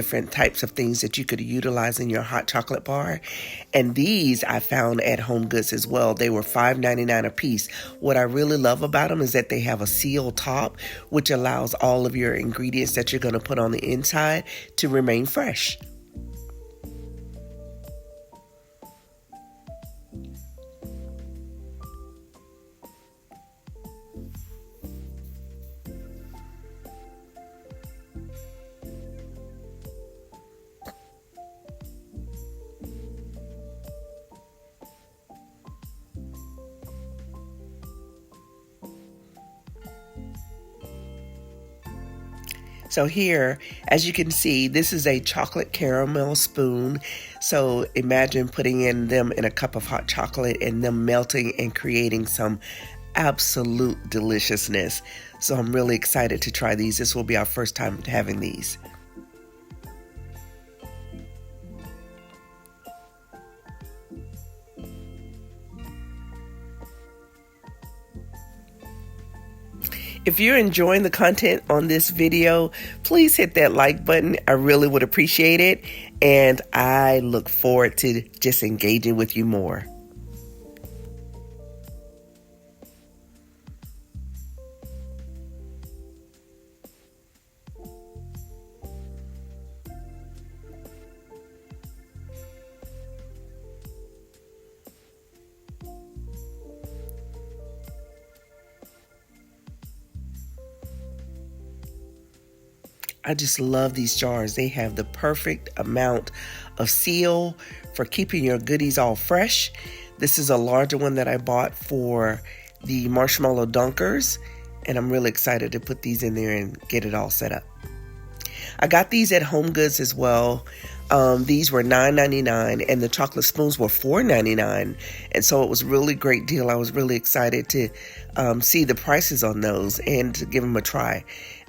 different types of things that you could utilize in your hot chocolate bar. And these I found at HomeGoods as well. They were $5.99 a piece. What I really love about them is that they have a seal top, which allows all of your ingredients that you're going to put on the inside to remain fresh. So here, as you can see, this is a chocolate caramel spoon. So imagine putting in them in a cup of hot chocolate and them melting and creating some absolute deliciousness. So I'm really excited to try these. This will be our first time having these. If you're enjoying the content on this video, please hit that like button. I really would appreciate it. And I look forward to just engaging with you more. I just love these jars. They have the perfect amount of seal for keeping your goodies all fresh. This is a larger one that I bought for the marshmallow dunkers, and I'm really excited to put these in there and get it all set up. I got these at HomeGoods as well. These were $9.99 and the chocolate spoons were $4.99, and so it was a really great deal. I was really excited to see the prices on those and to give them a try.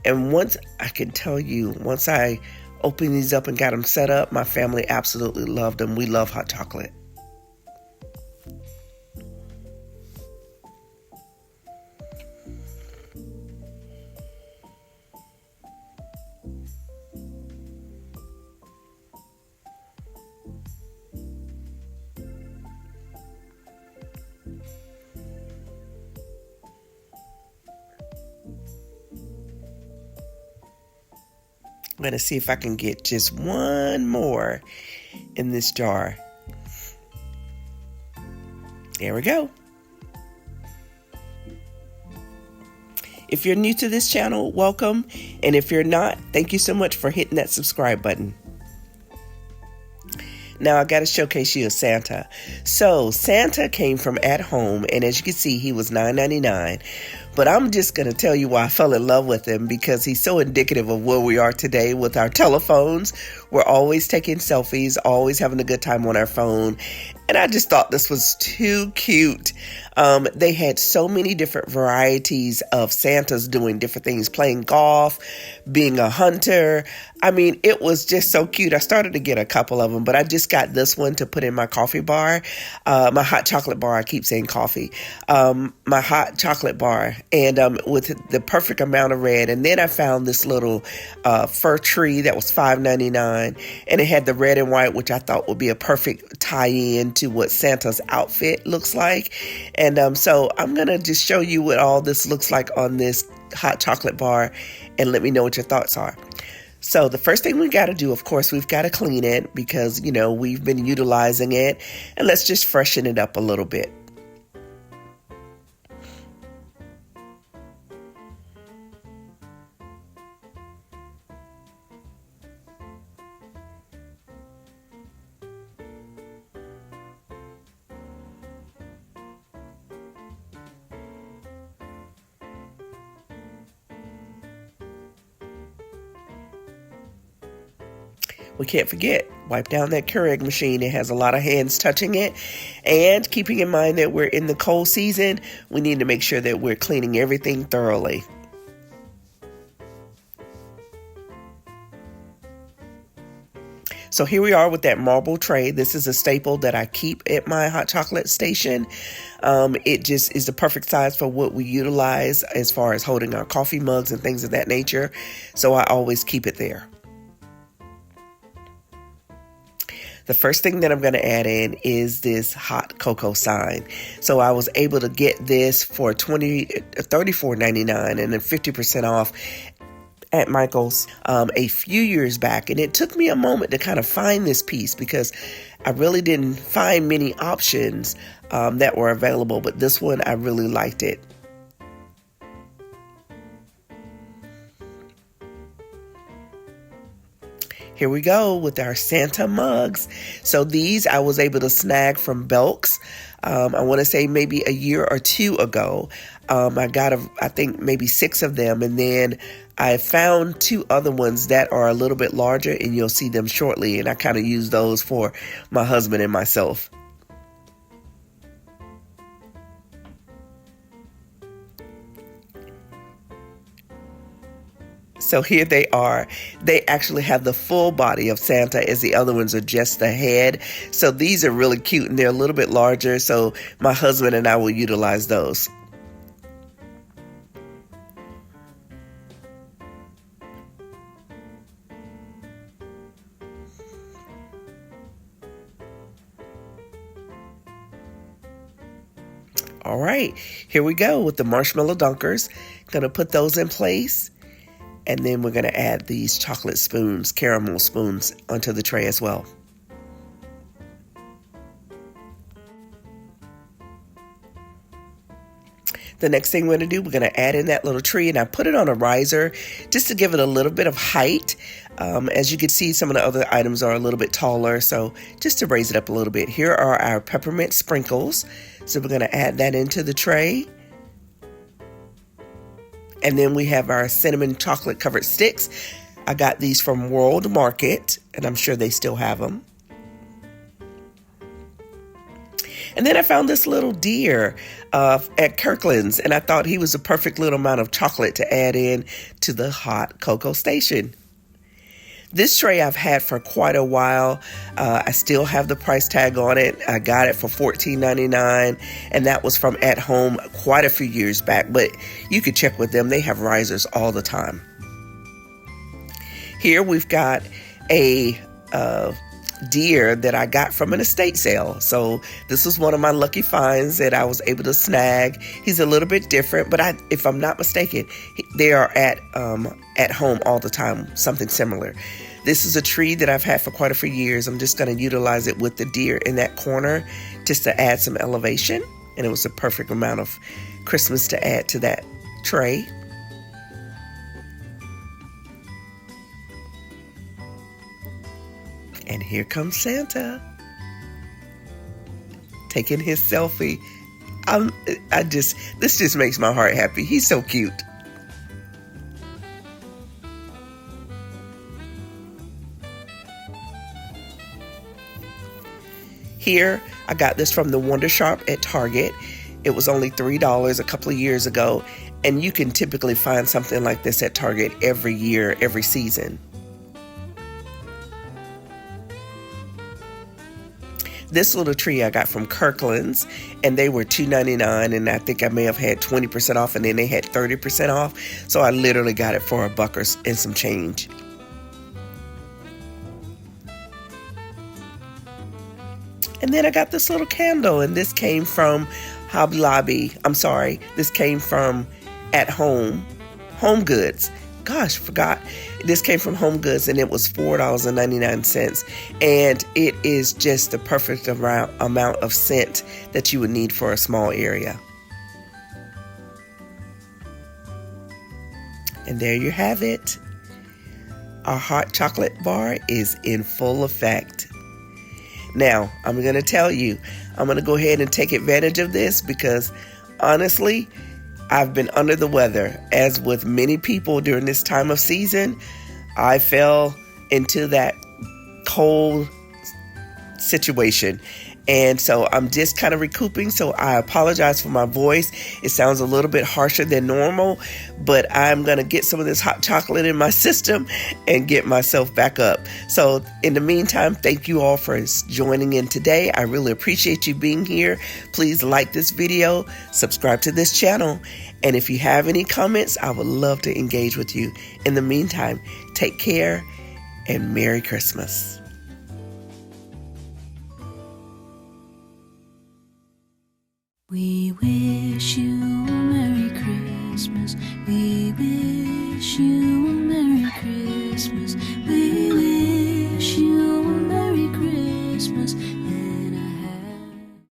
And once I can tell you, once I opened these up and got them set up, my family absolutely loved them. We love hot chocolate. I'm going to see if I can get just one more in this jar. There we go. If you're new to this channel, welcome. And if you're not, thank you so much for hitting that subscribe button. Now I got to showcase you a Santa. So Santa came from At Home, and as you can see, he was $9.99. But I'm just going to tell you why I fell in love with him, because he's so indicative of where we are today with our telephones. We're always taking selfies, always having a good time on our phone. And I just thought this was too cute. They had so many different varieties of Santas doing different things, playing golf, being a hunter. I mean, it was just so cute. I started to get a couple of them, but I just got this one to put in my coffee bar, my hot chocolate bar. I keep saying coffee, my hot chocolate bar, and with the perfect amount of red. And then I found this little fir tree that was $5.99, and it had the red and white, which I thought would be a perfect tie-in to what Santa's outfit looks like. And so I'm going to just show you what all this looks like on this hot chocolate bar, and let me know what your thoughts are. So the first thing we got to do, of course, we've got to clean it because, you know, we've been utilizing it, and let's just freshen it up a little bit. We can't forget, wipe down that Keurig machine. It has a lot of hands touching it. And keeping in mind that we're in the cold season, we need to make sure that we're cleaning everything thoroughly. So here we are with that marble tray. This is a staple that I keep at my hot chocolate station. It just is the perfect size for what we utilize as far as holding our coffee mugs and things of that nature. So I always keep it there. The first thing that I'm going to add in is this hot cocoa sign. So I was able to get this for $34.99 and then 50% off at Michael's a few years back. And it took me a moment to kind of find this piece because I really didn't find many options that were available, but this one, I really liked it. Here we go with our Santa mugs. So these I was able to snag from Belks. I want to say maybe a year or two ago. I got, I think, maybe 6 of them. And then I found 2 other ones that are a little bit larger, and you'll see them shortly. And I kind of use those for my husband and myself. So here they are. They actually have the full body of Santa, as the other ones are just the head. So these are really cute, and they're a little bit larger. So my husband and I will utilize those. All right, here we go with the marshmallow dunkers. Gonna put those in place. And then we're going to add these chocolate spoons, caramel spoons, onto the tray as well. The next thing we're going to do, we're going to add in that little tree, and I put it on a riser just to give it a little bit of height. As you can see, some of the other items are a little bit taller, so just to raise it up a little bit. Here are our peppermint sprinkles. So we're going to add that into the tray. And then we have our cinnamon chocolate covered sticks. I got these from World Market, and I'm sure they still have them. And then I found this little deer at Kirklands, and I thought he was a perfect little amount of chocolate to add in to the hot cocoa station. This tray I've had for quite a while. I still have the price tag on it. I got it for $14.99, and that was from At Home quite a few years back, but you could check with them. They have risers all the time. Here we've got a deer that I got from an estate sale. So this was one of my lucky finds that I was able to snag. He's a little bit different, but if I'm not mistaken, they are at Home all the time, something similar. This is a tree that I've had for quite a few years. I'm just going to utilize it with the deer in that corner just to add some elevation. And it was a perfect amount of Christmas to add to that tray. And here comes Santa, taking his selfie. This just makes my heart happy. He's so cute. Here, I got this from the Wonder Shop at Target. It was only $3 a couple of years ago, and you can typically find something like this at Target every year, every season. This little tree I got from Kirklands, and they were $2.99, and I think I may have had 20% off, and then they had 30% off. So I literally got it for $1 and some change. And then I got this little candle, and this came from Hobby Lobby. This came from At Home, HomeGoods. Gosh, forgot. This came from HomeGoods, and it was $4.99. And it is just the perfect amount of scent that you would need for a small area. And there you have it. Our hot chocolate bar is in full effect. Now, I'm going to tell you, I'm going to go ahead and take advantage of this because, honestly, I've been under the weather. As with many people during this time of season, I fell into that cold situation. And so I'm just kind of recouping. So I apologize for my voice. It sounds a little bit harsher than normal, but I'm going to get some of this hot chocolate in my system and get myself back up. So in the meantime, thank you all for joining in today. I really appreciate you being here. Please like this video, subscribe to this channel. And if you have any comments, I would love to engage with you. In the meantime, take care and Merry Christmas. We wish you a Merry Christmas. We wish you a